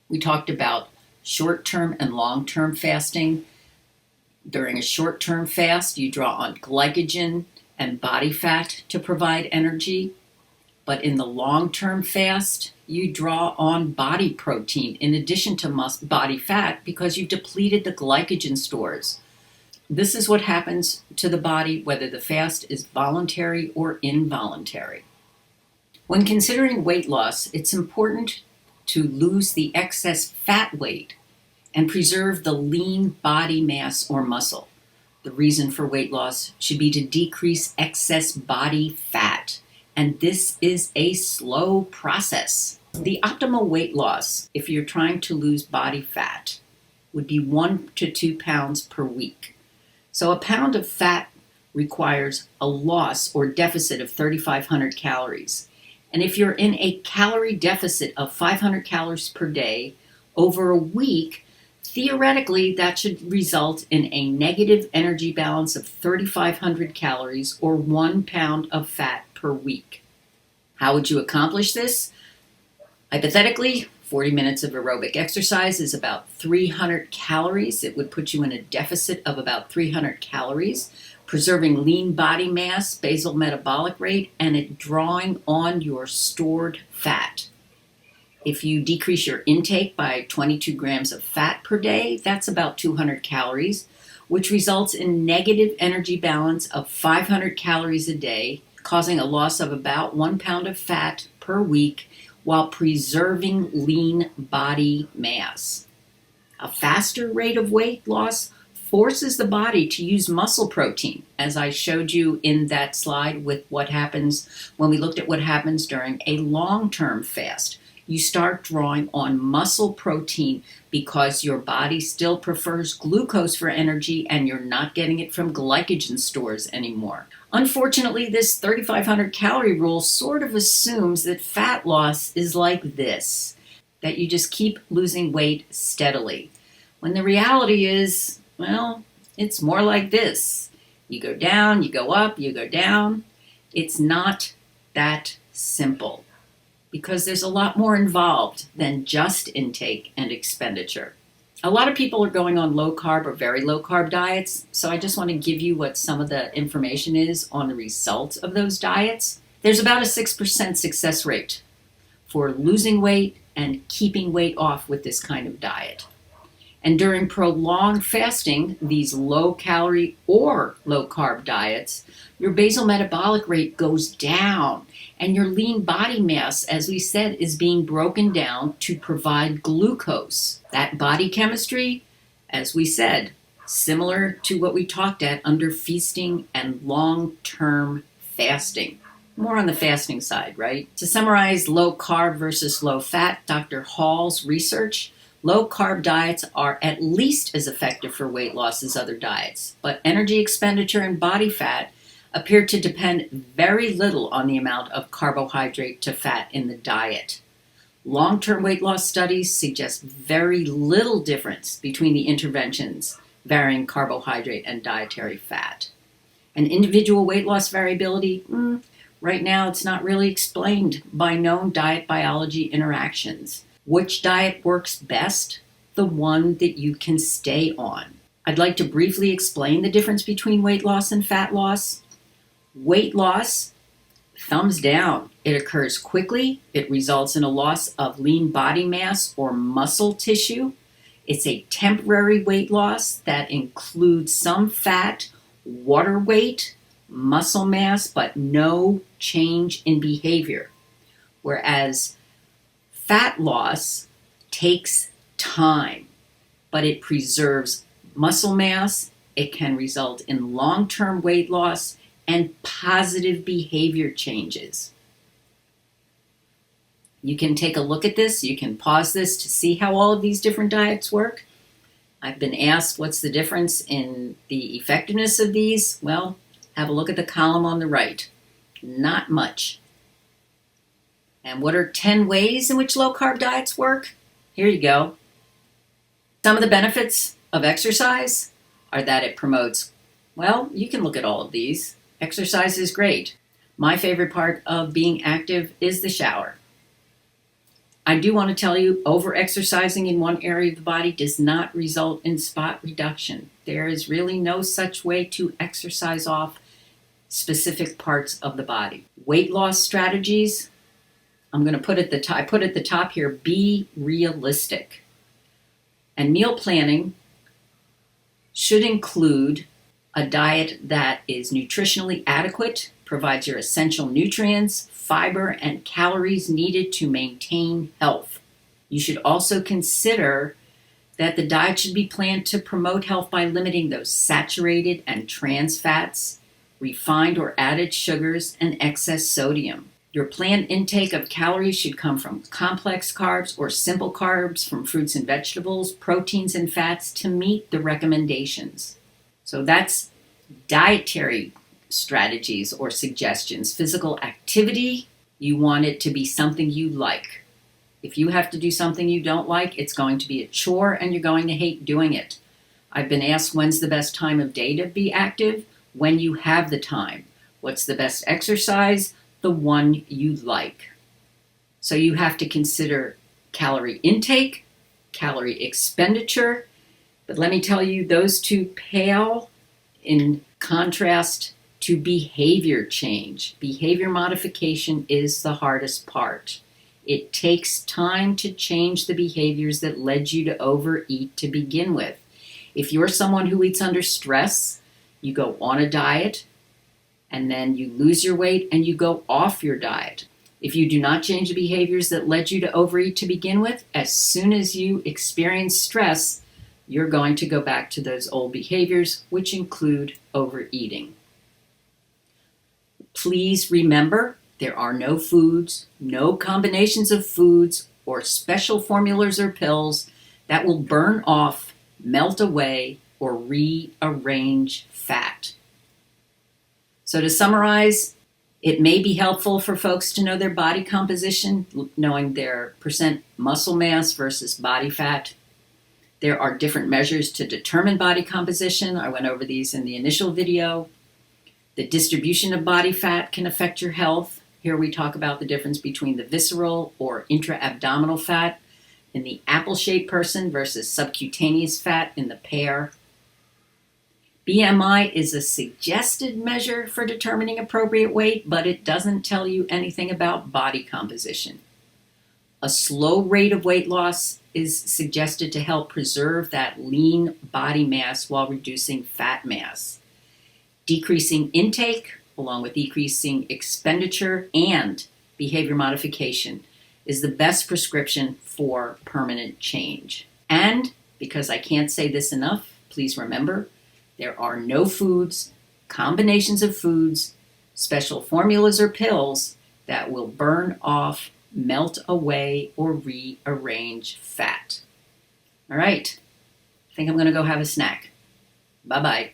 We talked about short-term and long-term fasting. During a short-term fast, you draw on glycogen and body fat to provide energy. But in the long-term fast, you draw on body protein in addition to body fat because you've depleted the glycogen stores. This is what happens to the body whether the fast is voluntary or involuntary. When considering weight loss, it's important to lose the excess fat weight and preserve the lean body mass or muscle. The reason for weight loss should be to decrease excess body fat, and this is a slow process. The optimal weight loss, if you're trying to lose body fat, would be 1 to 2 pounds per week. So a pound of fat requires a loss or deficit of 3,500 calories. And if you're in a calorie deficit of 500 calories per day over a week, theoretically that should result in a negative energy balance of 3,500 calories or 1 pound of fat per week. How would you accomplish this? Hypothetically, 40 minutes of aerobic exercise is about 300 calories. It would put you in a deficit of about 300 calories, preserving lean body mass, basal metabolic rate, and it drawing on your stored fat. If you decrease your intake by 22 grams of fat per day, that's about 200 calories, which results in negative energy balance of 500 calories a day, causing a loss of about 1 pound of fat per week while preserving lean body mass. A faster rate of weight loss forces the body to use muscle protein, as I showed you in that slide with what happens when we looked at what happens during a long-term fast. You start drawing on muscle protein because your body still prefers glucose for energy and you're not getting it from glycogen stores anymore. Unfortunately, this 3,500 calorie rule sort of assumes that fat loss is like this, that you just keep losing weight steadily. When the reality is, well, it's more like this. You go down, you go up, you go down. It's not that simple because there's a lot more involved than just intake and expenditure. A lot of people are going on low carb or very low carb diets, so I just want to give you what some of the information is on the results of those diets. There's about a 6% success rate for losing weight and keeping weight off with this kind of diet. And during prolonged fasting, these low calorie or low carb diets, your basal metabolic rate goes down and your lean body mass, as we said, is being broken down to provide glucose. That body chemistry, as we said, similar to what we talked at under feasting and long-term fasting. More on the fasting side, right? To summarize low carb versus low fat, Dr. Hall's research, low carb diets are at least as effective for weight loss as other diets, but energy expenditure and body fat appear to depend very little on the amount of carbohydrate to fat in the diet. Long-term weight loss studies suggest very little difference between the interventions varying carbohydrate and dietary fat. And individual weight loss variability, right now it's not really explained by known diet biology interactions. Which diet works best? The one that you can stay on. I'd like to briefly explain the difference between weight loss and fat loss. Weight loss, thumbs down. It occurs quickly. It results in a loss of lean body mass or muscle tissue. It's a temporary weight loss that includes some fat, water weight, muscle mass, but no change in behavior. Whereas fat loss takes time, but it preserves muscle mass. It can result in long-term weight loss and positive behavior changes. You can take a look at this. You can pause this to see how all of these different diets work. I've been asked what's the difference in the effectiveness of these. Well, have a look at the column on the right. Not much. And what are 10 ways in which low-carb diets work? Here you go. Some of the benefits of exercise are that it promotes, well, you can look at all of these. Exercise is great. My favorite part of being active is the shower. I do want to tell you, over-exercising in one area of the body does not result in spot reduction. There is really no such way to exercise off specific parts of the body. Weight loss strategies, I'm going to put at the top, I put at the top here, be realistic. And meal planning should include a diet that is nutritionally adequate, provides your essential nutrients, fiber, and calories needed to maintain health. You should also consider that the diet should be planned to promote health by limiting those saturated and trans fats, refined or added sugars, and excess sodium. Your planned intake of calories should come from complex carbs or simple carbs from fruits and vegetables, proteins and fats to meet the recommendations. So that's dietary strategies or suggestions. Physical activity, you want it to be something you like. If you have to do something you don't like, it's going to be a chore and you're going to hate doing it. I've been asked when's the best time of day to be active? When you have the time. What's the best exercise? The one you like. So you have to consider calorie intake, calorie expenditure, but let me tell you, those two pale in contrast to behavior change. Behavior modification is the hardest part. It takes time to change the behaviors that led you to overeat to begin with. If you're someone who eats under stress, you go on a diet, and then you lose your weight and you go off your diet. If you do not change the behaviors that led you to overeat to begin with, as soon as you experience stress, you're going to go back to those old behaviors, which include overeating. Please remember, there are no foods, no combinations of foods, or special formulas or pills that will burn off, melt away, or rearrange fat. So to summarize, it may be helpful for folks to know their body composition, knowing their percent muscle mass versus body fat. There are different measures to determine body composition. I went over these in the initial video. The distribution of body fat can affect your health. Here we talk about the difference between the visceral or intra-abdominal fat in the apple-shaped person versus subcutaneous fat in the pear. BMI is a suggested measure for determining appropriate weight, but it doesn't tell you anything about body composition. A slow rate of weight loss is suggested to help preserve that lean body mass while reducing fat mass. Decreasing intake, along with decreasing expenditure and behavior modification, is the best prescription for permanent change. And because I can't say this enough, please remember, there are no foods, combinations of foods, special formulas or pills that will burn off, melt away, or rearrange fat. All right, I think I'm going to go have a snack. Bye-bye.